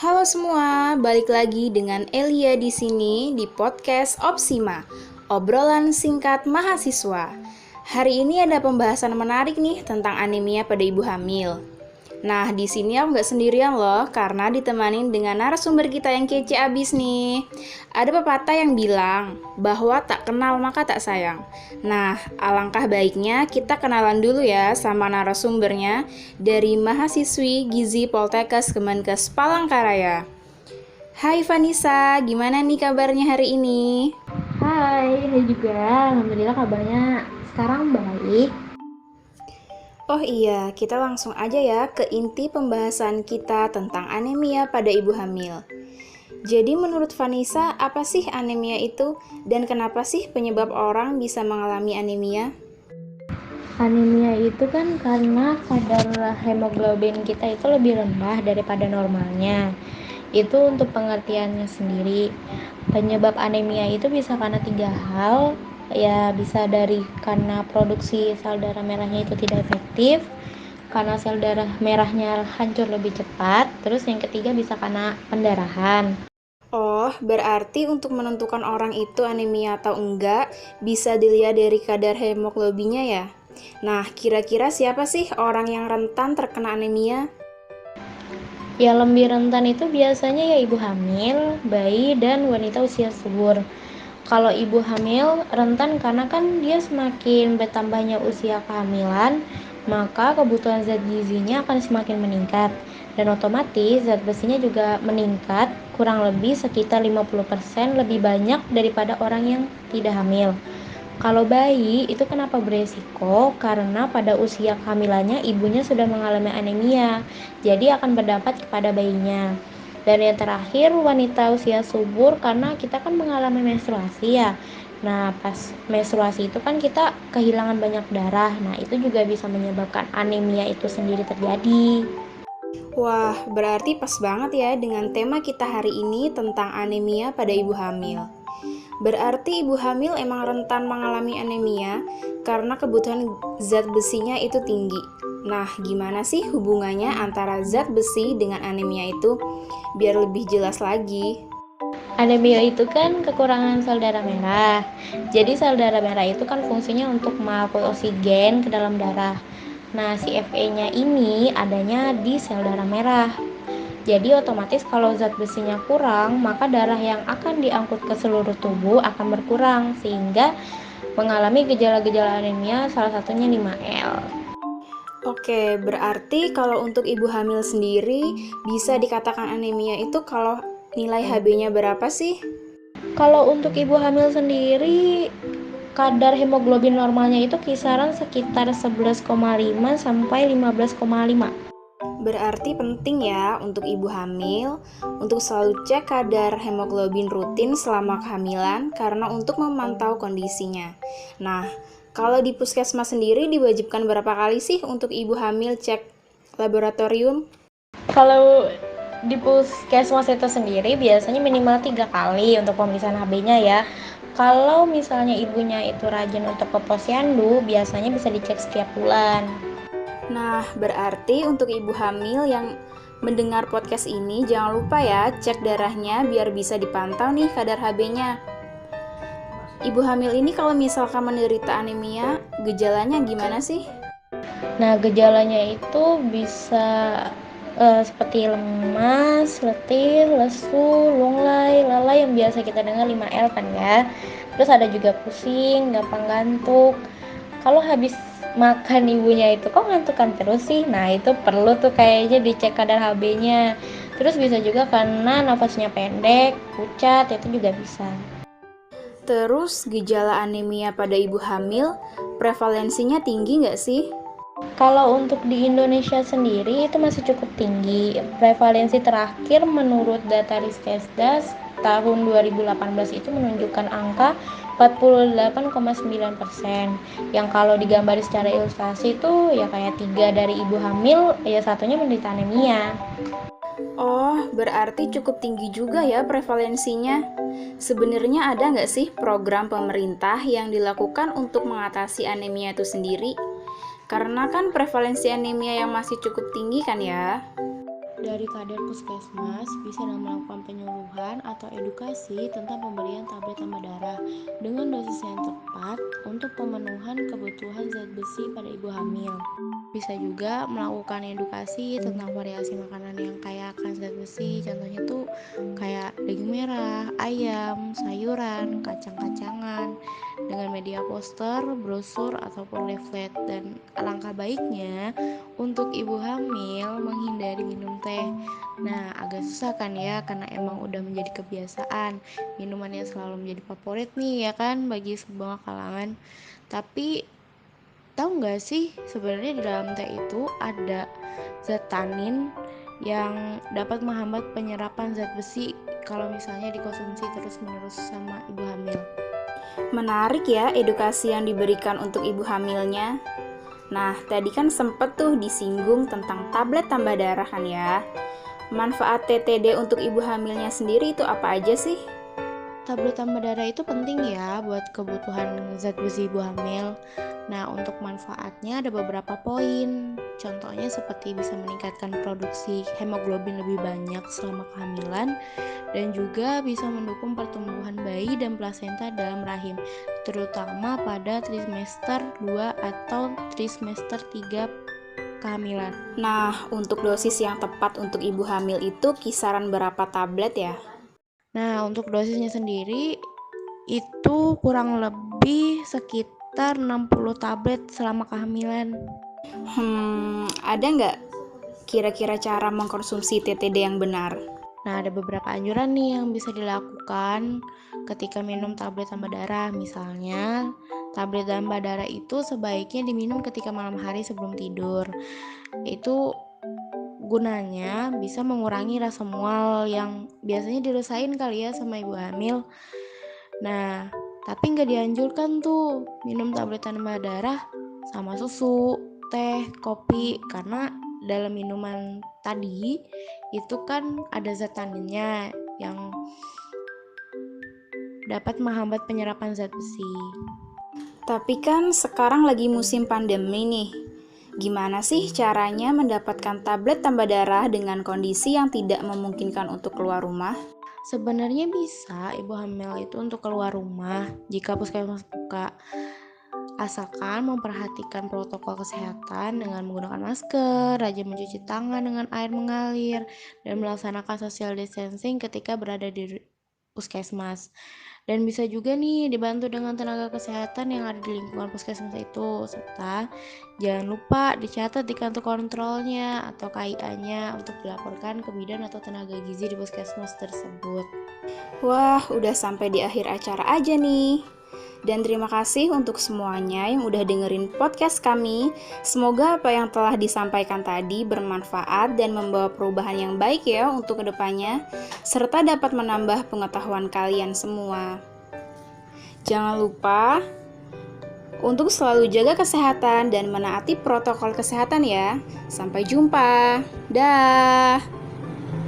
Halo semua, balik lagi dengan Elia di sini di podcast Opsima, obrolan singkat mahasiswa. Hari ini ada pembahasan menarik nih tentang anemia pada ibu hamil. Nah, di sini aku nggak sendirian loh, karena ditemanin dengan narasumber kita yang kece abis nih. Ada pepatah yang bilang, bahwa tak kenal maka tak sayang. Nah, alangkah baiknya kita kenalan dulu ya sama narasumbernya dari mahasiswi Gizi Poltekkes Kemenkes Palangkaraya. Hai Vanessa, gimana nih kabarnya hari ini? Hai juga. Alhamdulillah kabarnya sekarang baik. Oh iya, kita langsung aja ya ke inti pembahasan kita tentang anemia pada ibu hamil. Jadi menurut Vanessa, apa sih anemia itu? Dan kenapa sih penyebab orang bisa mengalami anemia? Anemia itu kan karena kadar hemoglobin kita itu lebih rendah daripada normalnya. Itu untuk pengertiannya sendiri. Penyebab anemia itu bisa karena 3 hal. Ya, bisa karena produksi sel darah merahnya itu tidak efektif, karena sel darah merahnya hancur lebih cepat, terus yang ketiga bisa karena pendarahan. Oh, berarti untuk menentukan orang itu anemia atau enggak, bisa dilihat dari kadar hemoglobinnya ya? Nah, kira-kira siapa sih orang yang rentan terkena anemia? Yang lebih rentan itu biasanya ya ibu hamil, bayi, dan wanita usia subur. Kalau ibu hamil rentan karena kan dia semakin bertambahnya usia kehamilan, maka kebutuhan zat gizinya akan semakin meningkat. Dan otomatis zat besinya juga meningkat kurang lebih sekitar 50% lebih banyak daripada orang yang tidak hamil. Kalau bayi itu kenapa beresiko? Karena pada usia kehamilannya ibunya sudah mengalami anemia, jadi akan berdampak kepada bayinya. Dan yang terakhir wanita usia subur karena kita kan mengalami menstruasi ya. Nah, pas menstruasi itu kan kita kehilangan banyak darah. Nah, itu juga bisa menyebabkan anemia itu sendiri terjadi. Wah, berarti pas banget ya dengan tema kita hari ini tentang anemia pada ibu hamil. Berarti ibu hamil emang rentan mengalami anemia karena kebutuhan zat besinya itu tinggi. Nah, gimana sih hubungannya antara zat besi dengan anemia itu? Biar lebih jelas lagi. Anemia itu kan kekurangan sel darah merah. Jadi sel darah merah itu kan fungsinya untuk mengakui oksigen ke dalam darah. Nah, si Fe-nya ini adanya di sel darah merah. Jadi otomatis kalau zat besinya kurang, maka darah yang akan diangkut ke seluruh tubuh akan berkurang sehingga mengalami gejala-gejala anemia, salah satunya 5L. Oke, berarti kalau untuk ibu hamil sendiri bisa dikatakan anemia itu kalau nilai HB-nya berapa sih? Kalau untuk ibu hamil sendiri, kadar hemoglobin normalnya itu kisaran sekitar 11,5 sampai 15,5. Berarti penting ya untuk ibu hamil untuk selalu cek kadar hemoglobin rutin selama kehamilan karena untuk memantau kondisinya. Nah, kalau di puskesmas sendiri diwajibkan berapa kali sih untuk ibu hamil cek laboratorium? Kalau di puskesmas itu sendiri biasanya minimal 3 kali untuk pemeriksaan HB-nya ya. Kalau misalnya ibunya itu rajin untuk ke posyandu, biasanya bisa dicek setiap bulan. Nah, berarti untuk ibu hamil yang mendengar podcast ini jangan lupa ya cek darahnya biar bisa dipantau nih kadar HB-nya. Ibu hamil ini kalau misalkan menderita anemia, gejalanya gimana sih? Nah, gejalanya itu bisa seperti lemas, letih, lesu, lunglai, lalai yang biasa kita dengar 5L kan ya. Terus ada juga pusing, gampang ngantuk. Kalau habis makan ibunya itu kok ngantukan terus sih? Nah, itu perlu tuh kayaknya dicek kadar HB-nya. Terus bisa juga karena nafasnya pendek, pucat, itu juga bisa. Terus gejala anemia pada ibu hamil, prevalensinya tinggi nggak sih? Kalau untuk di Indonesia sendiri itu masih cukup tinggi. Prevalensi terakhir menurut data Riskesdas tahun 2018 itu menunjukkan angka 48,9%. Yang kalau digambari secara ilustrasi itu ya kayak 3 dari ibu hamil, ya satunya menderita anemia. Oh, berarti cukup tinggi juga ya prevalensinya. Sebenarnya ada nggak sih program pemerintah yang dilakukan untuk mengatasi anemia itu sendiri? Karena kan prevalensi anemia yang masih cukup tinggi kan ya? Dari kader puskesmas bisa melakukan penyuluhan atau edukasi tentang pemberian tablet tambah darah dengan dosis yang tepat untuk pemenuhan kebutuhan zat besi pada ibu hamil. Bisa juga melakukan edukasi tentang variasi makanan yang kaya akan zat besi, contohnya tuh kayak daging merah, ayam, sayuran, kacang-kacangan, dengan media poster, brosur, ataupun leaflet. Dan alangkah baiknya untuk ibu hamil menghindari minum teh. Nah, agak susah kan ya, karena emang udah menjadi kebiasaan minuman yang selalu menjadi favorit nih ya kan bagi semua kalangan. Tapi tahu nggak sih sebenarnya di dalam teh itu ada zat tanin yang dapat menghambat penyerapan zat besi kalau misalnya dikonsumsi terus-menerus sama ibu hamil. Menarik ya edukasi yang diberikan untuk ibu hamilnya. Nah, tadi kan sempet tuh disinggung tentang tablet tambah darah kan ya. Manfaat TTD untuk ibu hamilnya sendiri itu apa aja sih? Tablet tambah darah itu penting ya buat kebutuhan zat besi ibu hamil. Nah, untuk manfaatnya ada beberapa poin. Contohnya seperti bisa meningkatkan produksi hemoglobin lebih banyak selama kehamilan dan juga bisa mendukung pertumbuhan bayi dan plasenta dalam rahim, terutama pada trimester 2 atau trimester 3 kehamilan. Nah, untuk dosis yang tepat untuk ibu hamil itu kisaran berapa tablet ya? Nah, untuk dosisnya sendiri itu kurang lebih sekitar 60 tablet selama kehamilan. Ada nggak kira-kira cara mengkonsumsi TTD yang benar? Nah, ada beberapa anjuran nih yang bisa dilakukan ketika minum tablet tambah darah. Misalnya, tablet tambah darah itu sebaiknya diminum ketika malam hari sebelum tidur. Itu gunanya bisa mengurangi rasa mual yang biasanya dirasain kali ya sama ibu hamil. Nah, tapi nggak dianjurkan tuh minum tablet tambah darah sama susu, teh, kopi, karena dalam minuman tadi itu kan ada zat taninnya yang dapat menghambat penyerapan zat besi. Tapi kan sekarang lagi musim pandemi nih. Gimana sih caranya mendapatkan tablet tambah darah dengan kondisi yang tidak memungkinkan untuk keluar rumah? Sebenarnya bisa ibu hamil itu untuk keluar rumah jika puskesmas buka, asalkan memperhatikan protokol kesehatan dengan menggunakan masker, rajin mencuci tangan dengan air mengalir, dan melaksanakan social distancing ketika berada di puskesmas. Dan bisa juga nih dibantu dengan tenaga kesehatan yang ada di lingkungan puskesmas itu, serta jangan lupa dicatat di kartu kontrolnya atau KIA-nya untuk dilaporkan ke bidan atau tenaga gizi di puskesmas tersebut. Wah, udah sampai di akhir acara aja nih. Dan terima kasih untuk semuanya yang udah dengerin podcast kami. Semoga apa yang telah disampaikan tadi bermanfaat dan membawa perubahan yang baik ya untuk kedepannya, serta dapat menambah pengetahuan kalian semua. Jangan lupa untuk selalu jaga kesehatan dan menaati protokol kesehatan ya. Sampai jumpa. Dah.